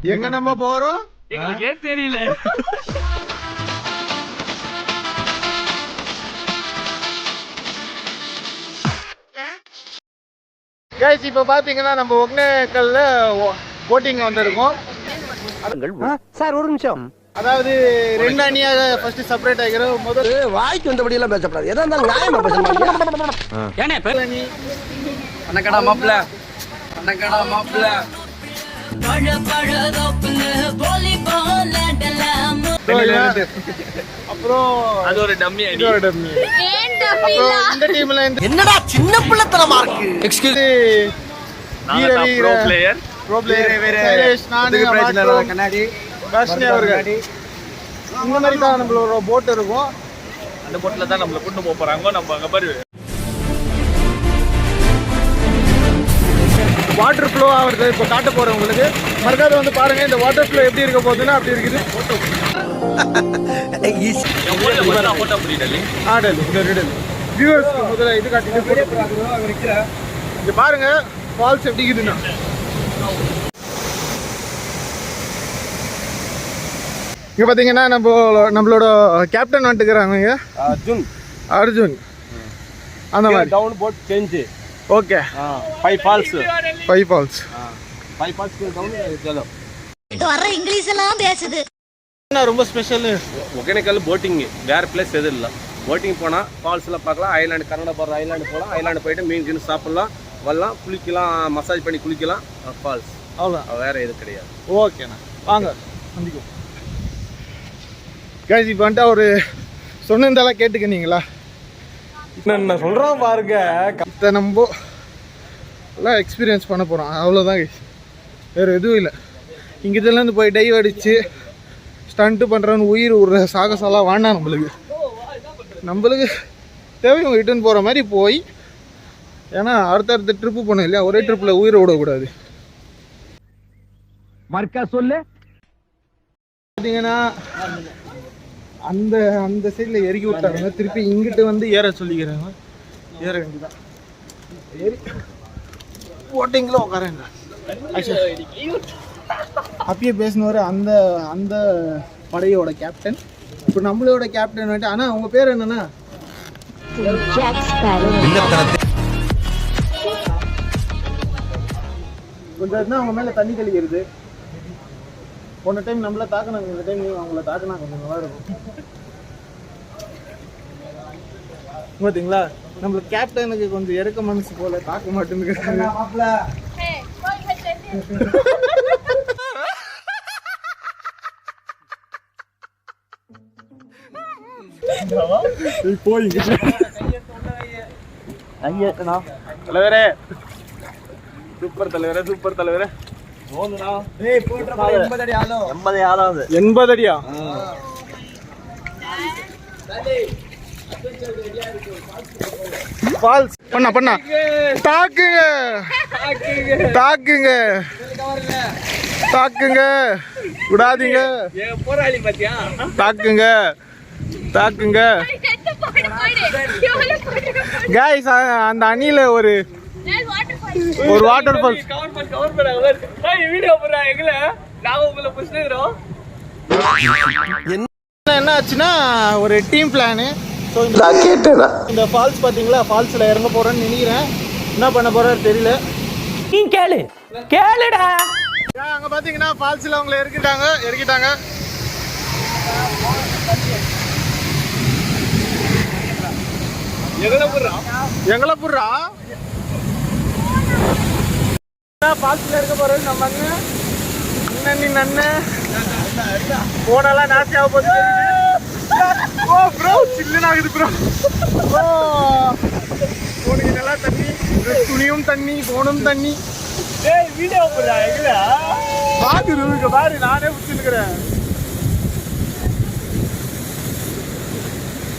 எங்க நம்ம போறோம் எங்களுக்கே தெரியல. கைஸ் இப்போ பாத்தீங்கன்னா நம்ம ஒகேனக்கல்ல போட்டிங் வந்திருக்கோம் சார் ஒரு நிமிஷம். அதாவது ரெண்டு அணியாக ஃபர்ஸ்ட் செப்பரேட் ஆகிறோம். முதல் வாய்க்கு வந்தபடி எல்லாம் பேசப்படாது. எதா இருந்தாலும் நியாயமா பேசணும். ஏனே அணி அண்ணக்கடா மாப்பிள்ள, அண்ணக்கடா மாப்பிள்ள. அப்புறம் அது ஒரு டம்மி அடி. இன்னொரு dummy. அப்புறம் இந்த டீம்ல என்னடா சின்ன பிள்ளைத்தனமா இருக்கு. எக்ஸ்கியூஸ் நாங்க தான் pro player. Pro player Shailesh நானு கண்ணாடி தர்ஷினி அவர்கள். இந்த மாதிரி தான் நம்மளோட போட் இருக்கும். அந்த போட்ல தான் நம்மள கூட்டி போக போறாங்க. நம்ம அங்க பாரு வாட்டர் ஃப்ளோ ஆகுறது இப்போ காட்ட போறேன் உங்களுக்கு. மறக்காத வந்து பாருங்க இந்த வாட்டர் ஃப்ளோ எப்படி இருக்க போகுதுன்னா அப்படி இருக்குது. போட்டோ புரியல. ஆடல் இந்த ரிடல் வியூவர்ஸ்க்கு முதல்ல இது காட்டிட்டு இங்க பாருங்க ஃபால்ஸ் எப்படி இருக்குதுன்னா. இங்க பாத்தீங்கன்னா நம்மளோட கேப்டன் வந்துட்டுக்கிறாங்க அர்ஜுன். அந்த மாதிரி down boat change. Okay 5 falls 5 falls 5 falls down चलो. வர இங்கிலீஷ் எல்லாம் பேசுது. என்ன ரொம்ப ஸ்பெஷல் ஒகேனக்கல் போட்டிங் வேற பிளேஸ் எதுவும் இல்லை. போட்டிங் போனால் ஃபால்ஸ்லாம் பார்க்கலாம். ஐலாண்டு கர்நாடகா போகிற ஐலாண்டு போகலாம். ஐலாண்டு போயிட்டு மீன் கீன் சாப்பிட்லாம், வரலாம், குளிக்கலாம், மசாஜ் பண்ணி குளிக்கலாம். ஃபால்ஸ் அவ்வளோதான், வேற எதுவும் கிடையாது. ஓகேண்ணா வாங்க சந்திக்கும். கேஜி பண்ணிட்டு அவர் சொன்னதெல்லாம் கேட்டுக்கினீங்களா? என்ன சொல்கிறோம் பாருங்க. இதை நம்ம எல்லாம் எக்ஸ்பீரியன்ஸ் பண்ண போகிறோம், அவ்வளோதான். வேறு எதுவும் இல்லை. இங்கே இதுலேருந்து போய் டைவ் அடித்து ஸ்டண்ட்டு பண்ணுறவன்னு உயிர் விடுற சாகசம்லாம் வேண்டாம். நம்மளுக்கு தேவையும் ரிட்டர்ன் போகிற மாதிரி போய், ஏன்னா அடுத்தடுத்த ட்ரிப்பு போனோம் இல்லையா, ஒரே ட்ரிப்பில் உயிரை விடக்கூடாது. மர்க்கா சொல்லு. பார்த்தீங்கன்னா அந்த அந்த சைடில் இறக்கி விட்டாங்க. திருப்பி இங்கிட்டு வந்து ஏற சொல்லிக்கிறாங்க. ஏற வேண்டியதான். ஏறி போட்டிங்கில் உட்காரங்க. அப்பயே பேசினவர் அந்த அந்த படையோட கேப்டன். இப்போ நம்மளோட கேப்டன் வந்துட்டு. ஆனால் அவங்க பேர் என்னன்னா கொஞ்சம் இருந்தால் அவங்க மேலே தண்ணி தெளிக்கிறது. போன டைம் நம்மள தாக்குனாங்க, இந்த டைம் அவங்கள தாக்குனா கொஞ்சம் நல்லா இருக்கும். பார்த்தீங்களா, நம்மளுக்கு கேப்டனுக்கு கொஞ்சம் இறக்க மனசு போல தாக்க மாட்டேன்னு. தலைவரே, சூப்பர் தலைவரே, சூப்பர் தலைவரே. 80 அடி ஆளோ. 80 அடியா? ஃபால்ஸ் பண்ணா தாக்குங்க தாக்குங்க தாக்குங்க விடாதீங்க. போராளி பாத்தியா? தாக்குங்க தாக்குங்க கைஸ். அந்த அணியில ஒரு வாட்டர் ஃபால்ஸ் கவர் பண்ண வீடியோ போடுறா. எங்களை நாங்க உங்களை புடிச்சிருக்கிறோம். என்ன ஆச்சுன்னா ஒரு டீம் பிளானு. ஸோ இந்த ஃபால்ஸ் பார்த்தீங்களா, ஃபால்ஸில் இறங்க போகிறேன்னு நினைக்கிறேன். என்ன பண்ண போகிறாரு தெரியல. நீ கேளுடா. அங்கே பார்த்தீங்கன்னா ஃபால்ஸில் அவங்கள இறக்கிட்டாங்க. எங்களை புடுறா ஃபால்ஸில் இருக்க போகிறது நம்ம அண்ணன் நன்னன் போனெல்லாம் நாஸ்தியாக போகுது. ஓ ப்ரோ சில்லுன்னு ஆகுது ப்ரோ. ஓ போனுக்கு நல்லா தண்ணி, துணியும் தண்ணி, போனும் தண்ணி. ஏய் வீடியோ போடுறா. எங்களை பாரு பாரு, நானே பிடிச்சிருக்கிறேன்.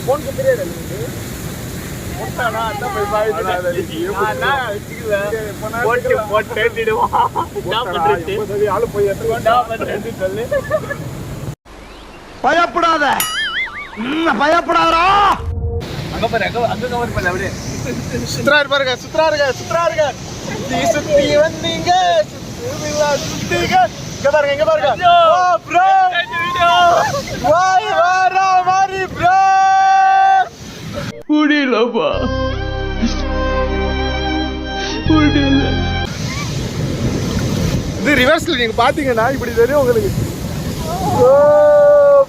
போனுக்கு தெரியாது பயப்படாத, பயப்படாதா. அங்க பாரு, அங்க கவர் பண்ண அப்படியே. சுத்ரா இருக்க. சுத்தி வந்தீங்க சுத்துவீங்களா சுத்திக இங்க பாருங்க ப்ரோ வாய் வாரா மாரி ப்ரோ முடியலப்பா முடியல. இது ரிவர்ஸ்ல நீங்க பாத்தீங்கன்னா இப்படி தெரியும் உங்களுக்கு.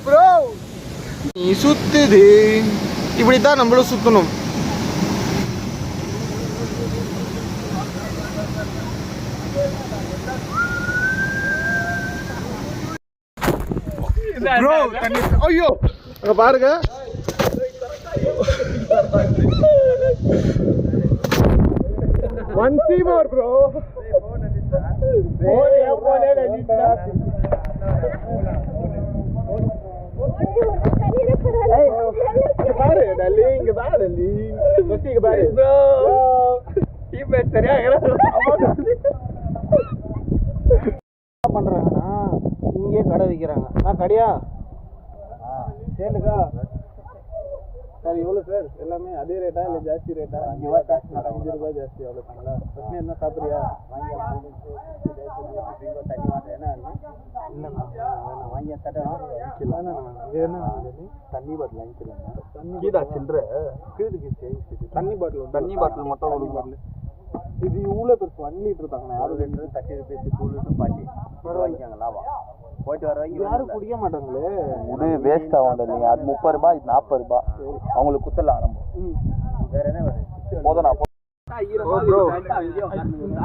ப்ரோ நீ சுத்துது இப்படித்தான் நம்மளும் சுத்தணும். ப்ரோ ஐயோ அங்க பாருங்க. One more bro. பாரு டல்லி இங்க பாரு டல்லி இங்க பாரு ப்ரோ டீம் சரியா பண்றாங்கன்னா இங்கே கடை வைக்கிறாங்க. நான் கடையா சேலுக்கா சார் எவ்வளோ சார் எல்லாமே அதே ரேட்டா இல்லை ஜாஸ்தி ரேட்டா? 5 ரூபாய் ஜாஸ்தி எவ்வளோ தாங்களா? பிரச்சனை என்ன சாப்பிட்றியா? இல்லைண்ணா வாங்கி தட்டலாம் வேணா தண்ணி பாட்டில் வாங்கிக்கலாம்ண்ணா. கீதா சில்லற தண்ணி பாட்டில் மட்டும் 1 பாட்டில் இது இவ்வளோ பெருசு 1 லிட்டர் தாங்கண்ணா. யாரும் 2 30 ரூபாய்க்கு 2 லிட்டர் பாட்டி வாங்கிக்காங்க லாபம். போயிட்டு வர யாரும் குடிக்க மாட்டாங்களே. இது வேஸ்ட் ஆகும். நீங்க அது 30 ரூபாய் இது 40 ரூபாய் அவங்களுக்கு குத்தலாம். நம்ம வேற என்ன போதும். நான்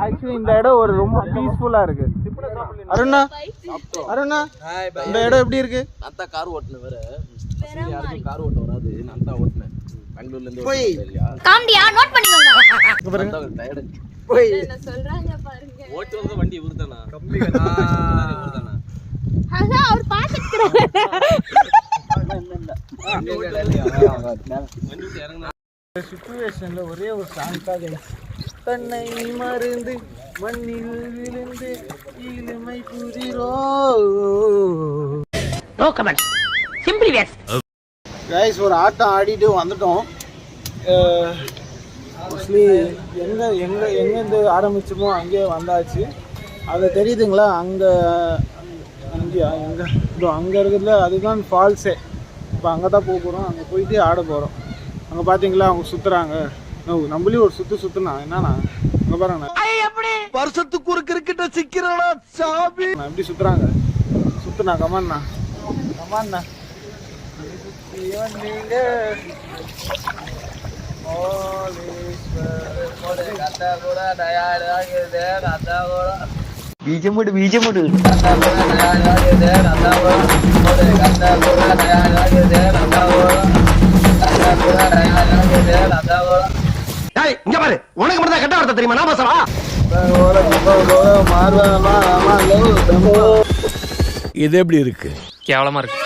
ஆக்சுவலி இந்த இடம் ஒரு ரொம்ப பீஸ்ஃபுல்லா இருக்கு. அருணா இந்த இடம் எப்படி இருக்கு? நான் தான் கார் ஓட்டுனேன். வேற யாருக்கும் கார் ஓட்ட வராது. நான் தான் ஓட்டுனேன். பெங்களூர்ல இருந்து காமெடியா நோட் பண்ணிக்கோங்க. என்ன சொல்றாங்க பாருங்க. ஓட்டுறது வண்டி இவர்தானா? கம்மி இவர்தானா? அதான் அவர் பாத்துக்கிறாரு. சிச்சுவேஷன்ல ஒரே ஒரு சாங்காக தன்னை மறந்து மண்ணில் விழுந்து இளமை புரிரோ. No comments simply waste. Guys ஒரு ஆட்டம் ஆடிட்டு வந்துட்டோம். மோஸ்ட்லி எங்கேருந்து ஆரம்பிச்சோமோ அங்கே வந்தாச்சு. அது தெரியுதுங்களா? அங்கே இருக்கிறதுல அதுதான் ஃபால்ஸே. இப்போ அங்கே தான் போக போகிறோம். அங்கே போயிட்டு ஆட போகிறோம். அங்கே பார்த்தீங்களா அவங்க சுற்றுறாங்க. நம்மளையும் ஒரு சுற்றுனா என்னன்னா அங்கே பாருங்கண்ணா வருஷத்துக்கு ஒரு கிரிக்கெட்ட சிக்கிறா சாமி எப்படி சுற்றுனா கமாண்ணா ബീജമുട് இங்க பாரு உனக்கு மட்டும் தான் கட்ட வார்த்தை தெரியுமா? நான் பேசவா? இது எப்படி இருக்கு? கேவலமா இருக்கு.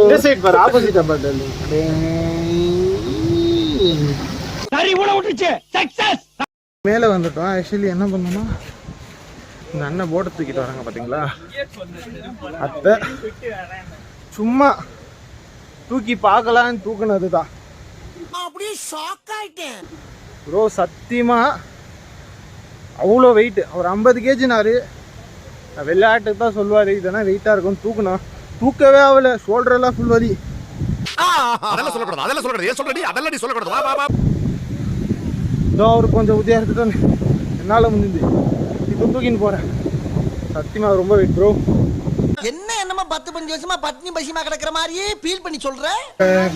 இந்த சைடு பாரு ஆப்போசிட் பட்டல். சரி உன விட்டுச்சு சக்சஸ். மேலே வந்துட்டோம். ஆக்சுவலி என்ன பண்ணோம்னா இந்த அண்ணன் போட்டை தூக்கிட்டு வராங்க பார்த்தீங்களா? அத்தை சும்மா தூக்கி பார்க்கலான்னு தூக்குனது தான். ப்ரோ சத்தியமா அவ்வளோ வெயிட். அவர் 50 kgனாரு. விளையாட்டுக்கு தான் சொல்லுவார் இதெல்லாம் வெயிட்டாக இருக்கும் தூக்கணும். தூக்கவே ஆகல. ஷோல்டரெல்லாம் ஃபுல் வலி. இதோ அவர் கொஞ்சம் உதவியாக இருக்குதான் என்னால் முடிஞ்சு இப்போ தூக்கின்னு போகிறேன். சத்தியமாக ரொம்ப வெயிட் ப்ரோ. என்ன என்னமா 10-15 வருஷமா பட்னி பசிமா கிடக்குற மாதிரியே ஃபீல் பண்ணி சொல்ற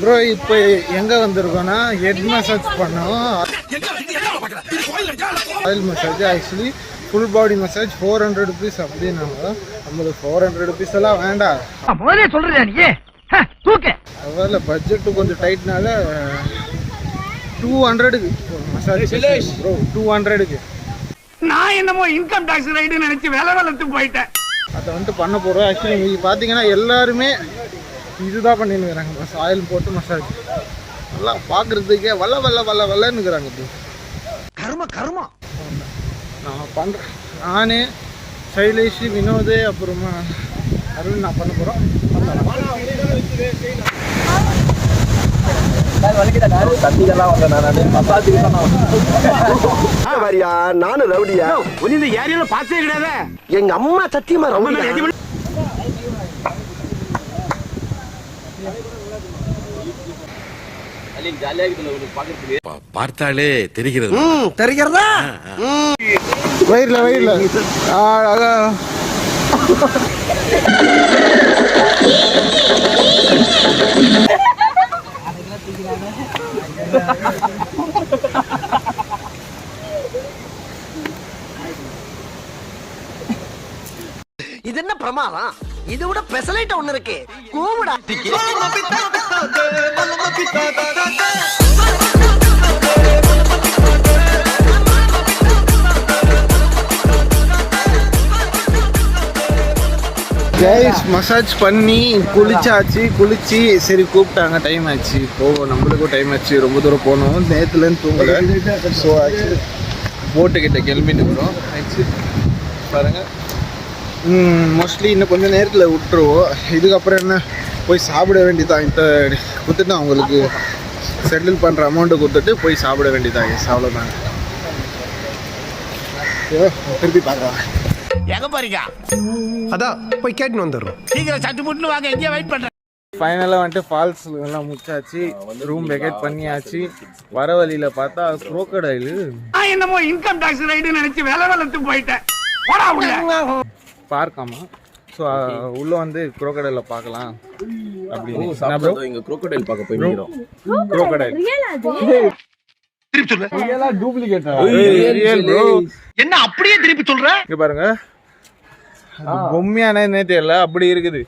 ப்ரோ. இப்போ எங்கே வந்திருக்கோன்னா ஹெட் மசாஜ் பண்ணோம். Oil massage. Actually full body massage 400 rupees அப்படின்னாங்க. நம்மளுக்கு 400 rupees எல்லாம் வேண்டாம். முதலே சொல்றியா நீ? தூக்கு. அதில் பட்ஜெட்டு கொஞ்சம் டைட்னால 200க்கு மசாஜ் ப்ரோ. 200க்கு நான் என்னமோ இன்கம் டாக்ஸ் ரைடுன்னு நினைச்சு வேலை வளர்த்து போயிட்டேன். அதை வந்துட்டு பண்ண போகிறோம். ஆக்சுவலி நீங்கள் பார்த்தீங்கன்னா எல்லாருமே இதுதான் பண்ணின்னு இருக்கிறாங்க. பஸ் ஆயில் போட்டு மசாஜ் நல்லா பார்க்குறதுக்கே வல்லன்னுக்குறாங்க. கர்மா நான் பண்ணுறேன். நான் சைலேஷ் வினோத் அப்புறமா அருண் நான் பண்ண போகிறோம். தண்ணிக்கெல்லாம் வந்தேன் நான் மசாஜுக்கு தான் நான் வரியா நானும் ரவுடியா இந்த ஏரியால பாசே கிடையாது. எங்க அம்மா சத்தியமா ரவுடியா. ஜாலியாக இருக்குல்ல உங்களுக்கு பார்க்கறதுக்கு. பார்த்தாலே தெரிகிறது. தெரிகிறதா? வயிறுல அழகா இது என்ன பிரமாதம்? இதை விட பெசலைட் ஒண்ணு இருக்கு. கூவுடா. கைஸ் மசாஜ் பண்ணி குளிச்சு சரி கூப்பிட்டாங்க, டைம் ஆச்சு போவோம், நம்மளுக்கும் டைம் ஆச்சு, ரொம்ப தூரம் போனோம், நேற்றுலேருந்து தூங்கலை. ஸோ ஆக்சுவலி போட்டுக்கிட்ட கிளம்பிட்டு இருக்கிறோம். ஆக்சுவலி பாருங்கள், மோஸ்ட்லி இன்னும் கொஞ்சம் நேரத்தில் விட்டுருவோம். இதுக்கப்புறம் என்ன போய் சாப்பிட வேண்டியதான். இந்த கொடுத்துட்டு அவங்களுக்கு செட்டில் பண்ணுற அமௌண்ட்டு கொடுத்துட்டு போய் சாப்பிட வேண்டியதான். எஸ் அவ்வளோதாங்க. திருப்பி பார்க்கலாம். எங்க போறீங்க? அதான் போய் கேட்டுன்னு வந்துடுறோம். சீக்கிரம் சட்டு புட்டுன்னு வாங்க, எங்கேயே வெயிட் பண்றேன். ஃபைனலாக வந்துட்டு ஃபால்ஸ் எல்லாம் முடிச்சாச்சு, ரூம் வெக்கேட் பண்ணியாச்சு. வர வழியில் பார்த்தா குரோக்கடைலு என்னமோ இன்கம் டாக்ஸ் ரைடு நினைச்சு வேலை வளர்த்து போயிட்டேன். போடா உள்ள. பார்க்காமா. ஸோ உள்ளே வந்து குரோக்கடைல பார்க்கலாம் அப்படின்னு. சாப்பிடுறோம் இங்கே crocodile பார்க்க போய் நிற்கிறோம். குரோக்கடைல் என்ன அப்படியே திருப்பி சொல்ற? இங்க பாருங்க, பொம்மையானே தெரியல, அப்படி இருக்குது.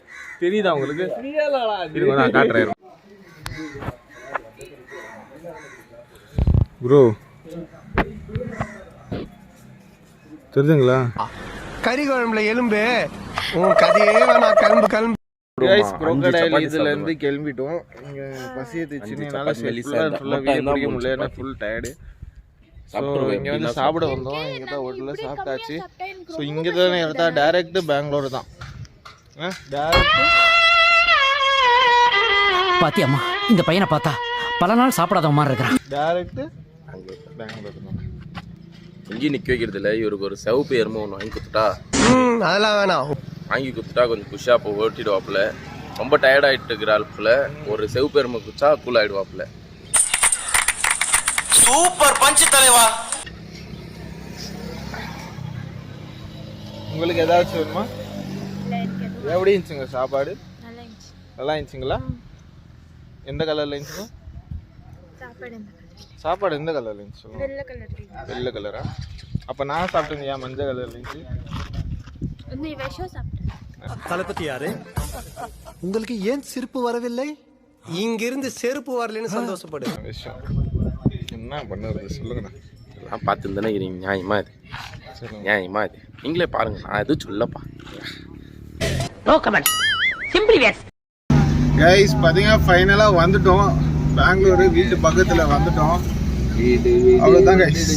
தெரியுதா உங்களுக்கு? இருங்க நான் காட்டுறேன் ப்ரோ, தெரியுதுங்களா? கறி குழம்புல எலும்பு உன் கதையே வேணாம். கிளம்பு. crocodile இதுல இருந்து கிளம்பிட்டோம். இங்க பசி எடுத்துச்சுன்னு என்னால ஃபுல்லா வீடியோ பிடிக்க முடியல, நான் ஃபுல் டயர்டு. ஸோ இங்கே வந்து சாப்பிட வந்தோம். இங்கே தான் ஹோட்டலில் சாப்பிட்டாச்சு. ஸோ இங்கே தான் எடுத்தா டேரெக்டு பெங்களூர் தான். பாத்தியம்மா, இந்த பையனை பார்த்தா பல நாள் சாப்பிடாத மாதிரி இருக்கிறான். டேரெக்டு பெங்களூர் தான். எங்கேயும் நிற்க வைக்கிறது இல்லை. இவருக்கு ஒரு சிவப்பு எருமை ஒன்று வாங்கி கொடுத்துட்டா, அதெல்லாம் வேணாம். வாங்கி கொடுத்துட்டா கொஞ்சம் புஷ்ஷாக ஓட்டிடுவாப்புல. ரொம்ப டயர்ட் ஆகிட்டு இருக்கிற ஆளுப்புல ஒரு சிவப்பு எருமை குடிச்சா கூல் ஆகிடுவாப்புல. சூப்பர் பஞ்ச் தலைவா. உங்களுக்கு ஏதாச்சும் வேணுமா? எப்படி இருந்துச்சுங்க சாப்பாடு? நல்லா இருந்துச்சுங்களா? எந்த கலர்ல இருந்துச்சுங்க சாப்பாடு? எந்த கலர்ல இருந்துச்சு? வெள்ளை கலரா? அப்போ நான் சாப்பிட்டேன் ஏன் மஞ்சள் கலர்ல இருந்துச்சு? தளபதி யாரு? உங்களுக்கு ஏன் சிரிப்பு வரவில்லை? இங்கிருந்து செருப்பு வரலன்னு சந்தோஷப்படு. விஷயம் என்ன பண்ணுறது சொல்லுங்கண்ணா. நான் பார்த்து தானே இருக்கிறீங்க. நியாயமா இது? நியாயமா இது? நீங்களே பாருங்க, நான் எதுவும் சொல்லப்பா. No comments, simply waste. Guys பார்த்தீங்கன்னா ஃபைனலாக வந்துட்டோம் பெங்களூரு. வீட்டு பக்கத்தில் வந்துட்டோம். அவ்வளோதான் கைஸ்.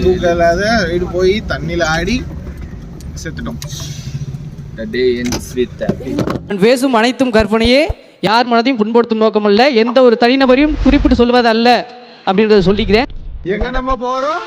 தூக்கம் இல்லாத வீடு போய் தண்ணியில் ஆடி செத்துட்டோம். பேசும் அனைத்தும் கற்பனையே, யார் மனதையும் புண்படுத்தும் நோக்கமல்ல, எந்த ஒரு தனிநபரையும் குறிப்பிட்டு சொல்வது அல்ல அப்படின்றத சொல்லிக்கிறேன். எங்க நம்ம போறோம்?